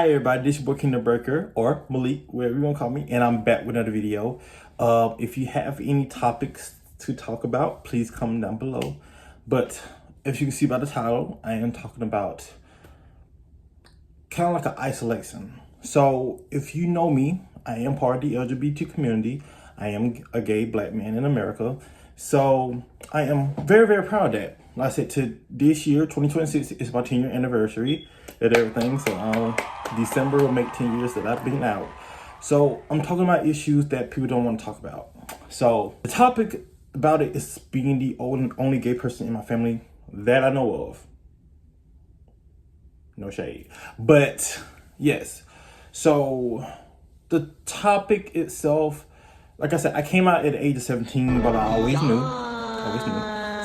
Hi everybody, this is your boy Kingdom Breaker, or Malik, whatever you want to call me, and I'm back with another video. If you have any topics to talk about, please comment down below. But as you can see by the title, I am talking about kind of like an isolation. So if you know me, I am part of the LGBT community. I am a gay black man in America. So I am very, very proud of that. Like I said, to this year, 2026 is my 10-year anniversary and everything. So December will make 10 years that I've been out. So I'm talking about issues that people don't want to talk about. So the topic about it is being the only gay person in my family that I know of. No shade. But yes. So the topic itself, like I said, I came out at the age of 17, but I always knew.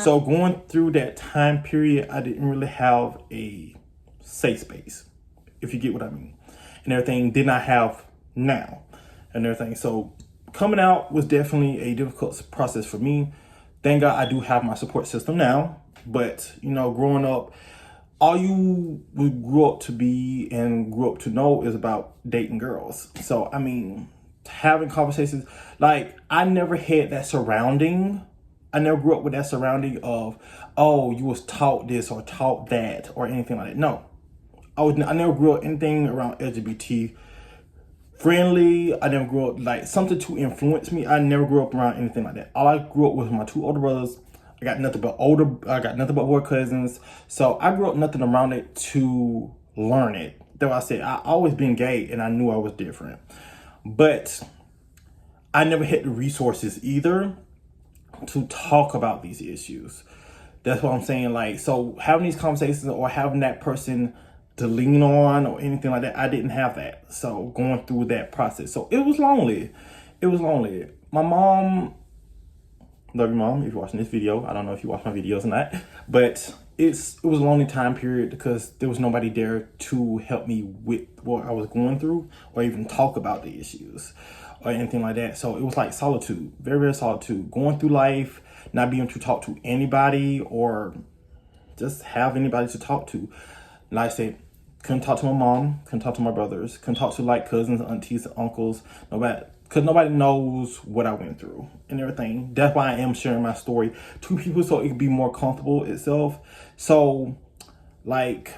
So going through that time period, I didn't really have a safe space, if you get what I mean. And everything did not have now and everything. So coming out was definitely a difficult process for me. Thank God I do have my support system now. But, you know, growing up, all you grew up to be and grew up to know is about dating girls. So, I mean, having conversations, like I never had that surrounding. I never grew up with that surrounding of, oh, you was taught this or taught that or anything like that. No, I never grew up anything around LGBT friendly. I never grew up like something to influence me. I never grew up around anything like that. All I grew up with my two older brothers. I got nothing but boy cousins. So I grew up nothing around it to learn it. Though I said I always been gay and I knew I was different. But I never had the resources either to talk about these issues. That's what I'm saying. Like, so having these conversations or having that person to lean on or anything like that, I didn't have that. So going through that process. So it was lonely. It was lonely. My mom, love you mom, if you're watching this video. I don't know if you watch my videos or not, but it was a lonely time period because there was nobody there to help me with what I was going through or even talk about the issues or anything like that. So it was like solitude, very, very solitude, going through life, not being able to talk to anybody or just have anybody to talk to. Like I said, couldn't talk to my mom, couldn't talk to my brothers, couldn't talk to like cousins, aunties, uncles, nobody, because nobody knows what I went through and everything. That's why I am sharing my story to people so it can be more comfortable itself. So like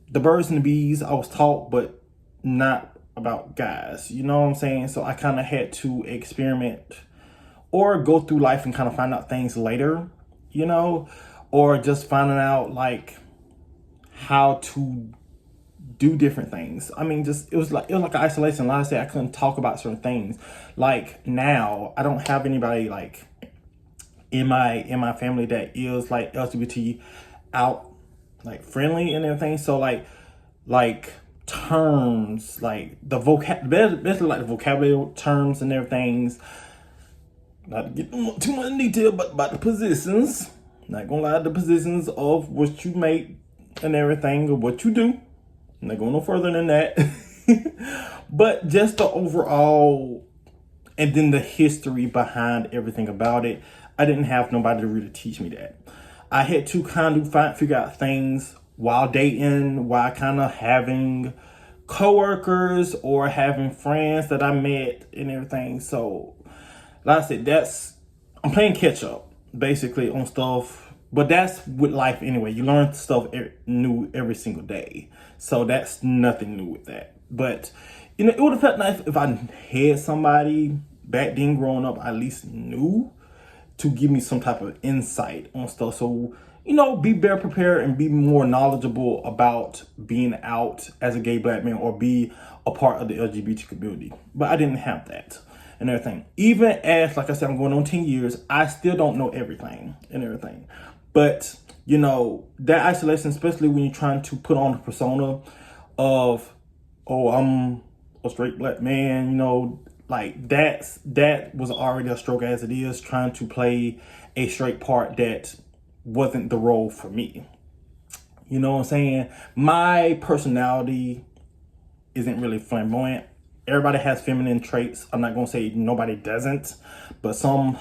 the birds and the bees, I was taught, but not about guys, you know what I'm saying? So I kind of had to experiment or go through life and kind of find out things later, you know, or just finding out like how to do different things. I mean, just it was like an isolation. Like I said, I couldn't talk about certain things. Like now, I don't have anybody like in my family that is like LGBT out like friendly and everything. So like terms, like the basically like the vocabulary terms and everything. Not to get too much detail, but about the positions. Not gonna lie, the positions of what you make and everything, or what you do. I'm not going no further than that. But just the overall, and then the history behind everything about it. I didn't have nobody to really teach me that. I had to kind of figure out things while dating, while kind of having coworkers or having friends that I met and everything. So, like I said, I'm playing catch up basically on stuff, but that's with life anyway. You learn stuff new every single day. So that's nothing new with that. But, you know, it would have felt nice if I had somebody back then growing up, I at least knew to give me some type of insight on stuff. So, you know, be better prepared and be more knowledgeable about being out as a gay black man or be a part of the LGBT community. But I didn't have that and everything. Even as, like I said, I'm going on 10 years, I still don't know everything and everything. But, you know, that isolation, especially when you're trying to put on a persona of, oh, I'm a straight black man, you know, like that was already a stroke as it is, trying to play a straight part that wasn't the role for me. You know what I'm saying? My personality isn't really flamboyant. Everybody has feminine traits. I'm not going to say nobody doesn't, but some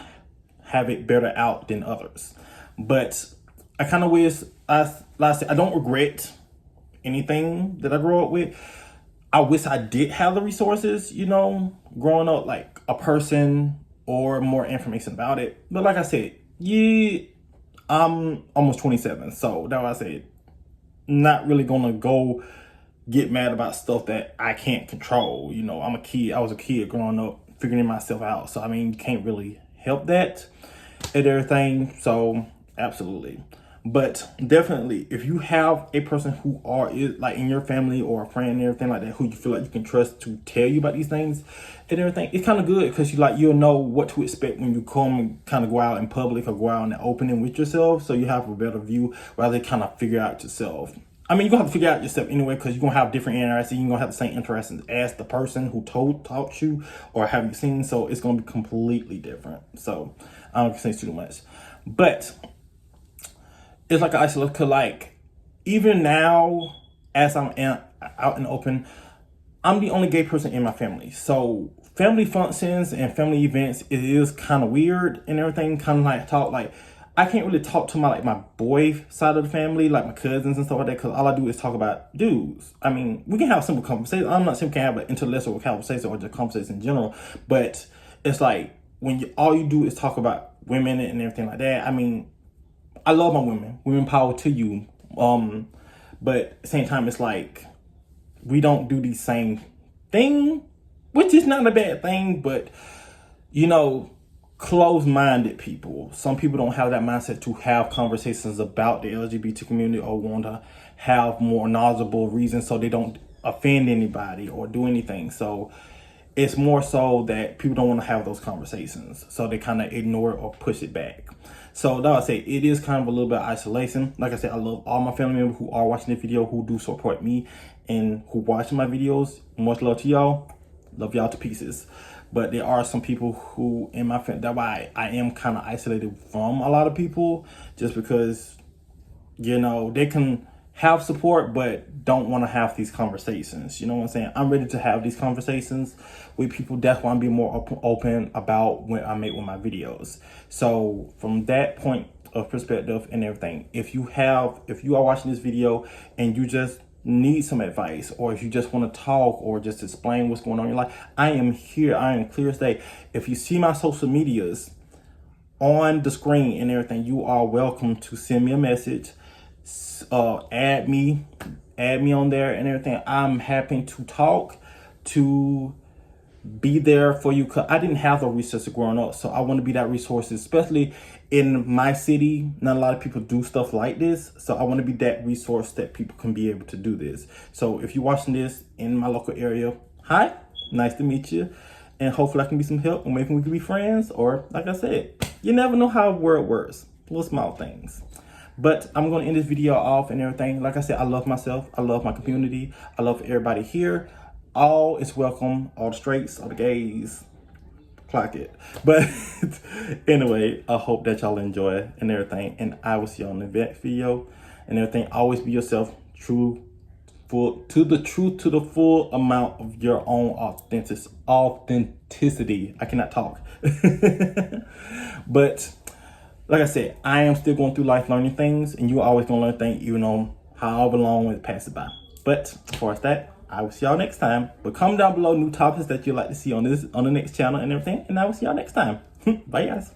have it better out than others. But I kind of wish, I don't regret anything that I grew up with. I wish I did have the resources, you know, growing up, like a person or more information about it. But like I said, yeah, I'm almost 27, so that's why I said not really gonna go get mad about stuff that I can't control. You know, I'm a kid. I was a kid growing up, figuring myself out. So I mean, you can't really help that and everything. So absolutely. But definitely, if you have a person who is like in your family or a friend and everything like that, who you feel like you can trust to tell you about these things and everything, it's kind of good because you'll know what to expect when you come and kind of go out in public or go out in the opening with yourself. So you have a better view rather than kind of figure out yourself. I mean, you're going to have to figure out yourself anyway because you're going to have different interactions. You're going to have the same interactions as the person who taught you or have you seen. So it's going to be completely different. So I don't say too much. But it's like an isolation because, like, even now, as I'm out in the open, I'm the only gay person in my family. So family functions and family events, it is kind of weird and everything. Kind of like talk like, I can't really talk to my boy side of the family, like my cousins and stuff like that, because all I do is talk about dudes. I mean, we can have simple conversations. I'm not saying we can have an intellectual conversation or just conversation in general, but it's like when all you do is talk about women and everything like that. I mean, I love my women. Women power to you. But at the same time, it's like we don't do the same thing, which is not a bad thing, but you know, closed-minded people. Some people don't have that mindset to have conversations about the LGBT community or want to have more knowledgeable reasons so they don't offend anybody or do anything. So it's more so that people don't want to have those conversations. So they kind of ignore it or push it back. So that would say it is kind of a little bit of isolation. Like I said, I love all my family members who are watching this video, who do support me and who watch my videos. Much love to y'all. Love y'all to pieces. But there are some people who in my family, that's why I am kind of isolated from a lot of people, just because, you know, they can have support, but don't want to have these conversations. You know what I'm saying? I'm ready to have these conversations with people. That's why I'm being more open about when I make with my videos. So from that point of perspective and everything, if you are watching this video and you just need some advice, or if you just want to talk or just explain what's going on in your life, I am here. I am clear as day. If you see my social medias on the screen and everything, you are welcome to send me a message, add me on there and everything. I'm happy to talk, to be there for you, because I didn't have the resources growing up. So I want to be that resource, especially in my city. Not a lot of people do stuff like this. So I want to be that resource that people can be able to do this. So if you're watching this in my local area, hi, nice to meet you. And hopefully I can be some help, or maybe we can be friends. Or like I said, you never know how the world works. Little small things. But I'm going to end this video off and everything. Like I said, I love myself. I love my community. I love everybody here. All is welcome. All the straights, all the gays. Clock it. But anyway, I hope that y'all enjoy and everything. And I will see you on the next video and everything. Always be yourself. To the full amount of your own authenticity. I cannot talk. But like I said, I am still going through life learning things, and you're always going to learn things even on however long it passes by. But as far as that, I will see y'all next time. But comment down below new topics that you'd like to see on the next channel and everything, and I will see y'all next time. Bye, guys.